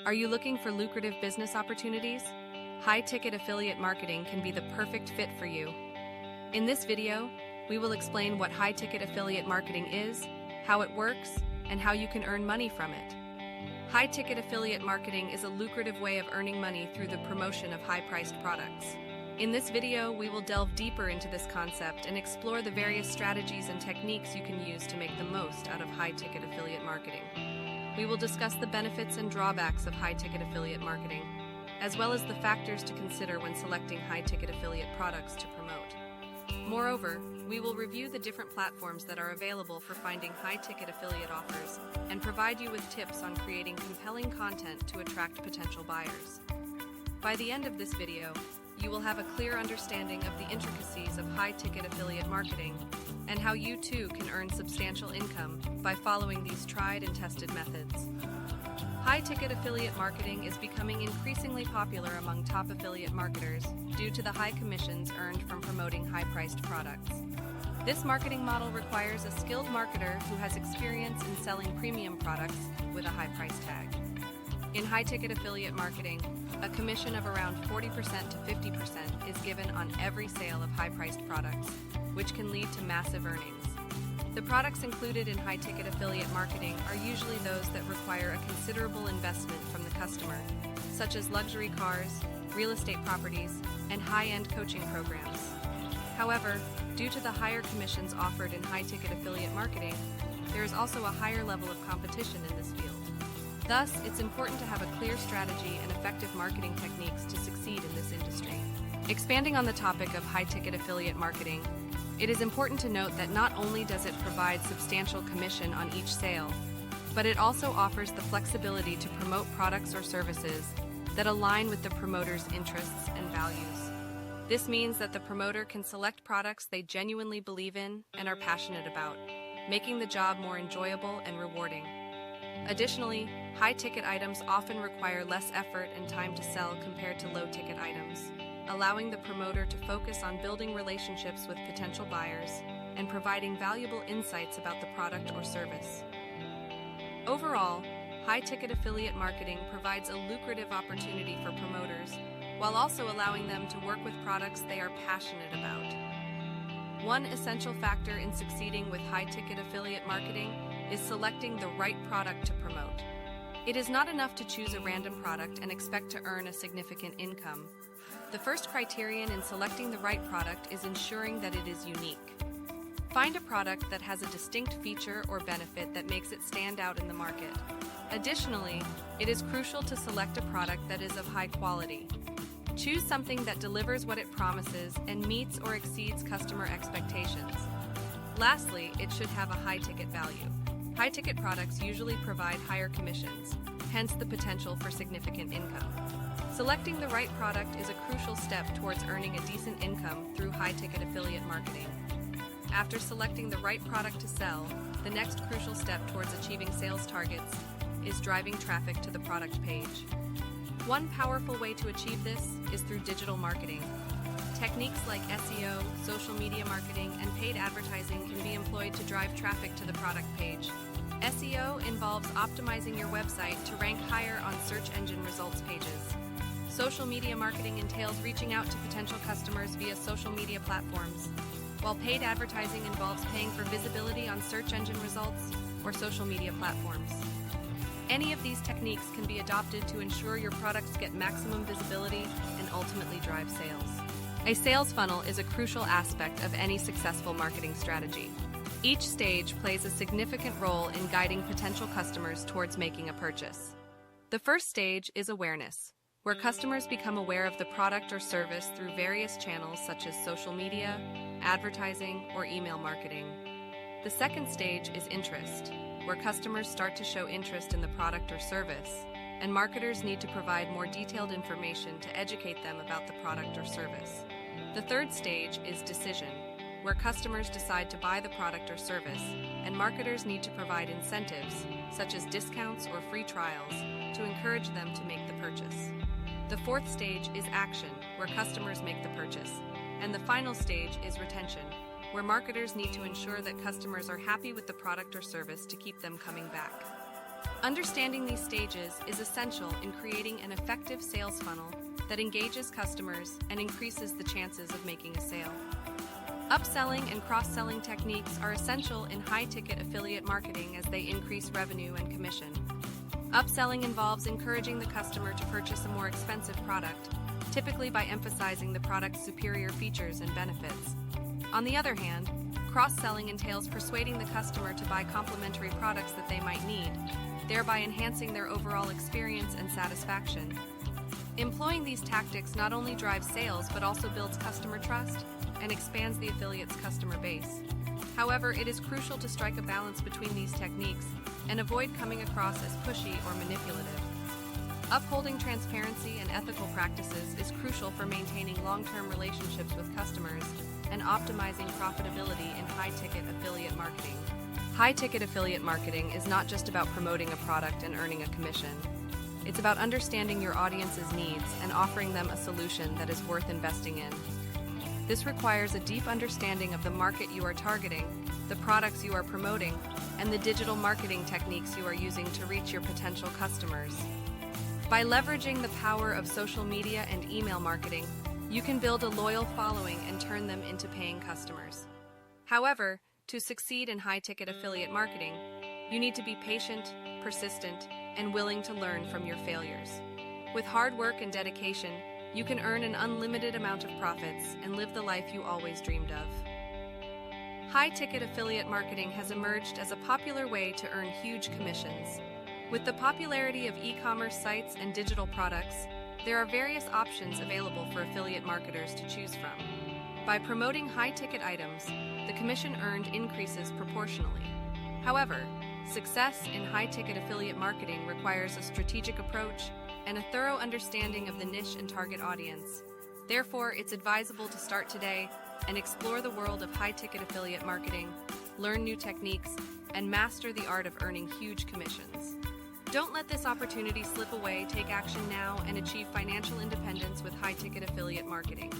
Are you looking for lucrative business opportunities? High-ticket affiliate marketing can be the perfect fit for you. In this video, we will explain what high-ticket affiliate marketing is, how it works, and how you can earn money from it. High-ticket affiliate marketing is a lucrative way of earning money through the promotion of high-priced products. In this video, we will delve deeper into this concept and explore the various strategies and techniques you can use to make the most out of high-ticket affiliate marketing. We will discuss the benefits and drawbacks of high-ticket affiliate marketing, as well as the factors to consider when selecting high-ticket affiliate products to promote. Moreover, we will review the different platforms that are available for finding high-ticket affiliate offers and provide you with tips on creating compelling content to attract potential buyers. By the end of this video, you will have a clear understanding of the intricacies of high-ticket affiliate marketing and how you too can earn substantial income by following these tried and tested methods. High-ticket affiliate marketing is becoming increasingly popular among top affiliate marketers due to the high commissions earned from promoting high-priced products. This marketing model requires a skilled marketer who has experience in selling premium products with a high price tag. In high-ticket affiliate marketing, a commission of around 40% to 50% is given on every sale of high-priced products, which can lead to massive earnings. The products included in high-ticket affiliate marketing are usually those that require a considerable investment from the customer, such as luxury cars, real estate properties, and high-end coaching programs. However, due to the higher commissions offered in high-ticket affiliate marketing, there is also a higher level of competition in this field. Thus, it's important to have a clear strategy and effective marketing techniques to succeed in this industry. Expanding on the topic of high-ticket affiliate marketing, it is important to note that not only does it provide substantial commission on each sale, but it also offers the flexibility to promote products or services that align with the promoter's interests and values. This means that the promoter can select products they genuinely believe in and are passionate about, making the job more enjoyable and rewarding. Additionally, high-ticket items often require less effort and time to sell compared to low-ticket items, allowing the promoter to focus on building relationships with potential buyers and providing valuable insights about the product or service. Overall, high-ticket affiliate marketing provides a lucrative opportunity for promoters while also allowing them to work with products they are passionate about. One essential factor in succeeding with high-ticket affiliate marketing is selecting the right product to promote. It is not enough to choose a random product and expect to earn a significant income. The first criterion in selecting the right product is ensuring that it is unique. Find a product that has a distinct feature or benefit that makes it stand out in the market. Additionally, it is crucial to select a product that is of high quality. Choose something that delivers what it promises and meets or exceeds customer expectations. Lastly, it should have a high ticket value. High-ticket products usually provide higher commissions, hence the potential for significant income. Selecting the right product is a crucial step towards earning a decent income through high-ticket affiliate marketing. After selecting the right product to sell, the next crucial step towards achieving sales targets is driving traffic to the product page. One powerful way to achieve this is through digital marketing. Techniques like SEO, social media marketing, and paid advertising can be employed to drive traffic to the product page. SEO involves optimizing your website to rank higher on search engine results pages. Social media marketing entails reaching out to potential customers via social media platforms, while paid advertising involves paying for visibility on search engine results or social media platforms. Any of these techniques can be adopted to ensure your products get maximum visibility and ultimately drive sales. A sales funnel is a crucial aspect of any successful marketing strategy. Each stage plays a significant role in guiding potential customers towards making a purchase. The first stage is awareness, where customers become aware of the product or service through various channels such as social media, advertising, or email marketing. The second stage is interest, where customers start to show interest in the product or service, and marketers need to provide more detailed information to educate them about the product or service. The third stage is decision, where customers decide to buy the product or service, and marketers need to provide incentives, such as discounts or free trials, to encourage them to make the purchase. The fourth stage is action, where customers make the purchase. And the final stage is retention, where marketers need to ensure that customers are happy with the product or service to keep them coming back. Understanding these stages is essential in creating an effective sales funnel that engages customers and increases the chances of making a sale. Upselling and cross-selling techniques are essential in high-ticket affiliate marketing as they increase revenue and commission. Upselling involves encouraging the customer to purchase a more expensive product, typically by emphasizing the product's superior features and benefits. On the other hand, cross-selling entails persuading the customer to buy complementary products that they might need, thereby enhancing their overall experience and satisfaction. Employing these tactics not only drives sales but also builds customer trust and expands the affiliate's customer base. However, it is crucial to strike a balance between these techniques and avoid coming across as pushy or manipulative. Upholding transparency and ethical practices is crucial for maintaining long-term relationships with customers and optimizing profitability in high-ticket affiliate marketing. High-ticket affiliate marketing is not just about promoting a product and earning a commission. It's about understanding your audience's needs and offering them a solution that is worth investing in. This requires a deep understanding of the market you are targeting, the products you are promoting, and the digital marketing techniques you are using to reach your potential customers. By leveraging the power of social media and email marketing, you can build a loyal following and turn them into paying customers. However, to succeed in high-ticket affiliate marketing, you need to be patient, persistent, and willing to learn from your failures. With hard work and dedication, you can earn an unlimited amount of profits and live the life you always dreamed of. High-ticket affiliate marketing has emerged as a popular way to earn huge commissions. With the popularity of e-commerce sites and digital products, there are various options available for affiliate marketers to choose from. By promoting high-ticket items, the commission earned increases proportionally. However, success in high-ticket affiliate marketing requires a strategic approach and a thorough understanding of the niche and target audience. Therefore, it's advisable to start today and explore the world of high-ticket affiliate marketing, learn new techniques, and master the art of earning huge commissions. Don't let this opportunity slip away. Take action now and achieve financial independence with high-ticket affiliate marketing.